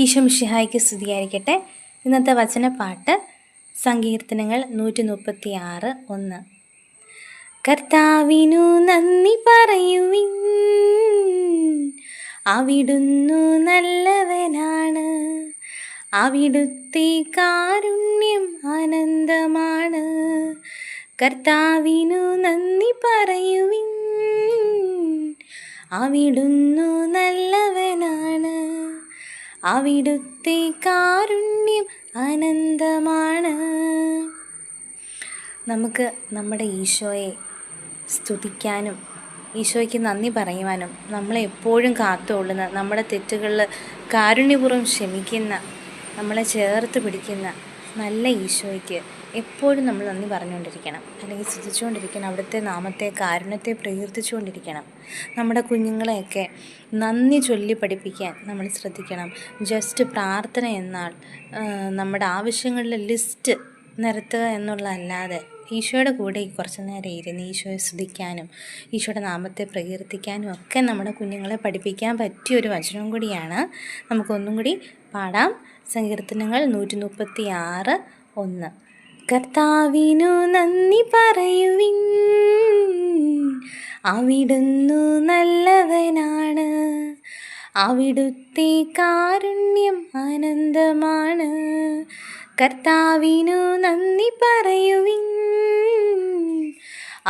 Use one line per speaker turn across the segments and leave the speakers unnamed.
ഈശോ മിശിഹായ്ക്ക് സ്തുതിയായിരിക്കട്ടെ. ഇന്നത്തെ വചനപ്പാട്ട് സങ്കീർത്തനങ്ങൾ 136:1. കർത്താവിനു നന്ദി പറയുവിൻ, അവിടുന്നു നല്ലവനാണ്, അവിടുത്തെ കാരുണ്യം അനന്തമാണ്. കർത്താവിനു നന്ദി പറയുവിൻ, അവിടുന്നു നല്ലവനാണ്, അവിടുത്തെ കാരുണ്യം അനന്തമാണ്. നമുക്ക് നമ്മുടെ ഈശോയെ സ്തുതിക്കാനും ഈശോയ്ക്ക് നന്ദി പറയുവാനും നമ്മളെ എപ്പോഴും കാത്തുകൊള്ളുന്ന, നമ്മുടെ തെറ്റുകളിൽ കാരുണ്യപൂർവ്വം ക്ഷമിക്കുന്ന, നമ്മളെ ചേർത്ത് പിടിക്കുന്ന നല്ല ഈശോയ്ക്ക് എപ്പോഴും നമ്മൾ നന്ദി പറഞ്ഞുകൊണ്ടിരിക്കണം, അല്ലെങ്കിൽ സ്തുതിച്ചുകൊണ്ടിരിക്കണം. അവിടുത്തെ നാമത്തെ, കാരുണ്യത്തെ പ്രകീർത്തിച്ചുകൊണ്ടിരിക്കണം. നമ്മുടെ കുഞ്ഞുങ്ങളെയൊക്കെ നന്ദി ചൊല്ലി പഠിപ്പിക്കാൻ നമ്മൾ ശ്രദ്ധിക്കണം. ജസ്റ്റ് പ്രാർത്ഥന എന്നാൽ നമ്മുടെ ആവശ്യങ്ങളുടെ ലിസ്റ്റ് നിരത്തുക എന്നുള്ളതല്ലാതെ ഈശോയുടെ കൂടെ കുറച്ച് നേരം ഇരുന്ന് ഈശോയെ സ്തുതിക്കാനും ഈശോയുടെ നാമത്തെ പ്രകീർത്തിക്കാനും ഒക്കെ നമ്മുടെ കുഞ്ഞുങ്ങളെ പഠിപ്പിക്കാൻ പറ്റിയൊരു വചനവും കൂടിയാണ്. നമുക്കൊന്നും കൂടി പാടാം. സങ്കീർത്തനങ്ങൾ 136:1. കർത്താവിനു നന്ദി പറയുവിൻ, അവിടുന്നു നല്ലവനാണ്, അവിടുത്തെ കാരുണ്യം അനന്തമാണ്. കർത്താവിനു നന്ദി പറയുവിൻ,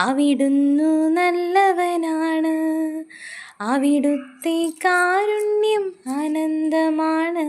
അവിടുന്നു നല്ലവനാണ്, അവിടുത്തെ കാരുണ്യം അനന്തമാണ്.